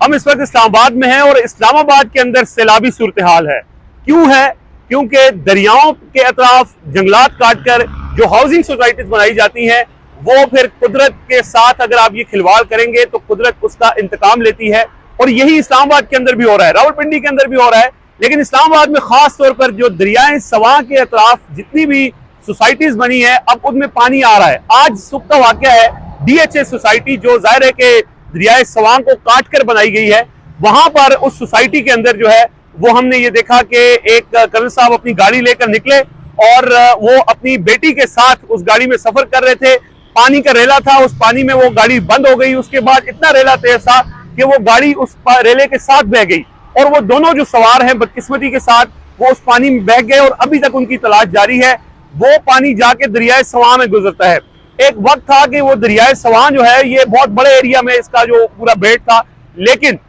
हम इस वक्त इस्लामाबाद में हैं और इस्लामाबाद के अंदर सैलाबी सूरत हाल है। क्यों है? क्योंकि दरियाओं के अतराफ जंगलात काटकर जो हाउसिंग सोसाइटीज बनाई जाती हैं, वो फिर कुदरत के साथ अगर आप ये खिलवाड़ करेंगे तो कुदरत उसका इंतकाम लेती है। और यही इस्लामाबाद के अंदर भी हो रहा है, रावलपिंडी के अंदर भी हो रहा है। लेकिन इस्लामाबाद में खास तौर पर जो दरियाए सवां के अतराफ जितनी भी सोसाइटीज बनी है, अब उनमें पानी आ रहा है। आज सुबह का वाकया है, DHA सोसाइटी जो जाहिर है कि दरियाए सवां को काट कर बनाई गई है, वहां पर उस सोसाइटी के अंदर जो है वो हमने ये देखा कि एक कर्नल साहब अपनी गाड़ी लेकर निकले और वो अपनी बेटी के साथ उस गाड़ी में सफर कर रहे थे। पानी का रेला था, उस पानी में वो गाड़ी बंद हो गई। उसके बाद इतना रेला तेज था कि वो गाड़ी उस रेले के साथ बह गई और वो दोनों जो सवार हैं बदकिस्मती के साथ वो उस पानी में बह गए और अभी तक उनकी तलाश जारी है। वो पानी जाके दरियाए सवां में गुजरता है। एक वक्त था कि वो दरियाए सवां जो है ये बहुत बड़े एरिया में इसका जो पूरा बेट था, लेकिन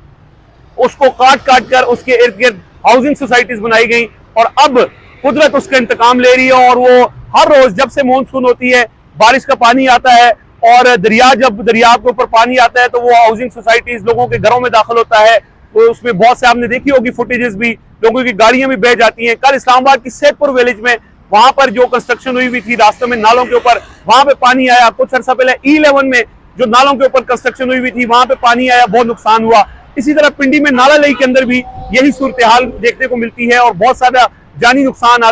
उसको काट काट कर उसके इर्द गिर्द हाउसिंग सोसाइटीज बनाई गई और अब कुदरत उसका इंतकाम ले रही है। और वो हर रोज जब से मानसून होती है, बारिश का पानी आता है और जब दरिया के ऊपर पानी आता है तो वो हाउसिंग सोसाइटीज लोगों के घरों में दाखिल होता है। तो उसमें बहुत से आपने देखी होगी फुटेजेस भी, लोगों की गाड़ियां भी बह जाती हैं। कल इस्लामाबाद की सैदपुर विलेज में वहां पर जो कंस्ट्रक्शन हुई थी रास्तों में नालों के ऊपर, वहां पे पानी आया। कुछ अर्सा पहले E11 में जो नालों के ऊपर कंस्ट्रक्शन हुई थी वहां पे पानी आया, बहुत नुकसान हुआ। इसी तरह पिंडी में नाला लई के अंदर भी यही सूरत हाल देखने को मिलती है और बहुत सारा जानी नुकसान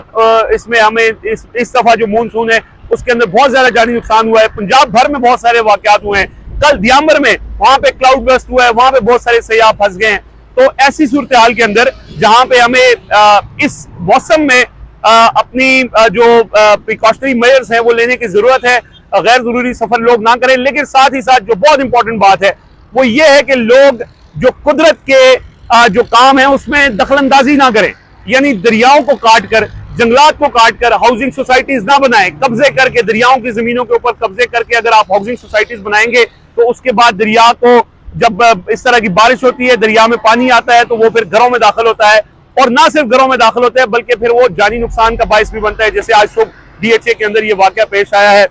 इसमें हमें इस दफा जो मानसून है उसके अंदर बहुत ज्यादा जानी नुकसान हुआ है। पंजाब भर में बहुत सारे वाकयात हुए हैं। कल दियाम्बर में वहां पे क्लाउड बर्स्ट हुआ है, वहां पे बहुत सारे सयाह फंस गए हैं। तो ऐसी सूरत हाल के अंदर जहां पे हमें इस मौसम में अपनी जो प्रिकॉशनरी मेजर्स हैं वो लेने की जरूरत है। गैर जरूरी सफर लोग ना करें, लेकिन साथ ही साथ जो बहुत इंपॉर्टेंट बात है वो ये है कि लोग जो कुदरत के जो काम है उसमें दखल अंदाजी ना करें। यानी दरियाओं को काट कर, जंगलात को काट कर हाउसिंग सोसाइटीज ना बनाएं। कब्जे करके दरियाओं की जमीनों के ऊपर कब्जे करके अगर आप हाउसिंग सोसाइटीज बनाएंगे तो उसके बाद दरिया को जब इस तरह की बारिश होती है, दरिया में पानी आता है तो वो फिर घरों में दाखिल होता है। और ना सिर्फ घरों में दाखिल होता है बल्कि फिर वो जानी नुकसान का बायस भी बनता है, जैसे आज सुबह DHA के अंदर ये वाकया पेश आया है।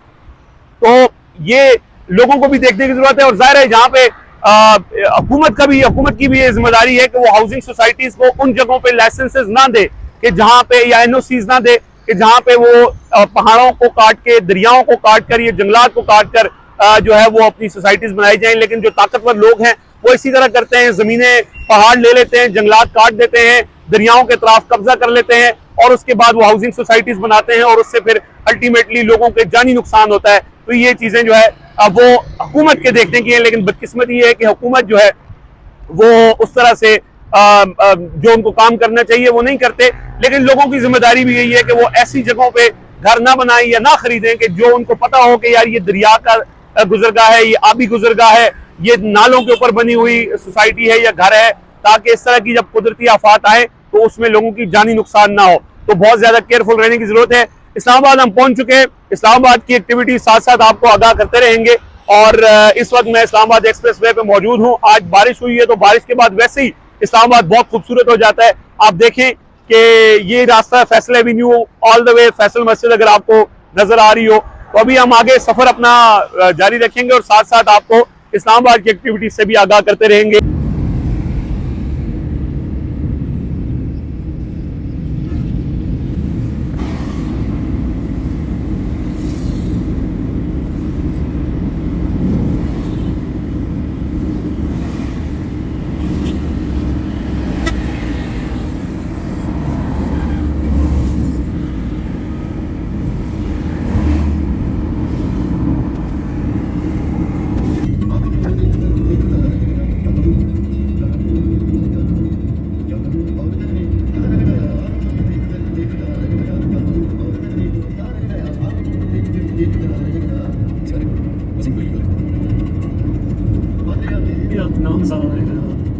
तो ये लोगों को भी देखने की जरूरत है और जाहिर है जहां पे हुकूमत की भी ये जिम्मेदारी है कि वो हाउसिंग सोसाइटीज को उन जगहों पे लाइसेंसेस ना दे कि जहां पे, या NOCs ना दे कि जहां पे वो पहाड़ों को काट के, दरियाओं को काट कर, ये जंगलात को काट कर जो है वो अपनी सोसाइटीज बनाई जाए। लेकिन जो ताकतवर लोग हैं वो इसी तरह करते हैं, जमीनें पहाड़ ले लेते हैं, जंगलात काट देते हैं, दरियाओं के तरफ कब्जा कर लेते हैं और उसके बाद वो हाउसिंग सोसाइटीज बनाते हैं और उससे फिर अल्टीमेटली लोगों के जानी नुकसान होता है। तो ये चीजें जो है वो हुकूमत के देखने की है, लेकिन बदकिस्मती ये है कि हुकूमत जो है वो उस तरह से जो उनको काम करना चाहिए वो नहीं करते। लेकिन लोगों की जिम्मेदारी भी यही है कि वो ऐसी जगहों पे घर ना बनाएं या ना खरीदें कि जो उनको पता हो कि यार ये दरिया का गुजरगाह है, ये आबी गुजरगाह है, ये नालों के ऊपर बनी हुई सोसाइटी है या घर है, ताकि इस तरह की जब कुदरती आफात आए तो उसमें लोगों की जानी नुकसान ना हो। तो बहुत ज्यादा केयरफुल रहने की जरूरत है। इस्लामाबाद हम पहुंच चुके हैं। इस्लामाबाद की एक्टिविटी साथ साथ आपको आगाह करते रहेंगे। और इस वक्त मैं इस्लामाबाद एक्सप्रेस वे पे मौजूद हूँ। आज बारिश हुई है तो बारिश के बाद वैसे ही इस्लामाबाद बहुत खूबसूरत हो जाता है। आप देखें कि ये रास्ता Faisal Avenue all the way Faisal मस्जिद अगर आपको नजर आ रही हो, तो अभी हम आगे सफर अपना जारी रखेंगे और साथ साथ आपको इस्लामाबाद की एक्टिविटी से भी आगाह करते रहेंगे। Ja, nou, zal ik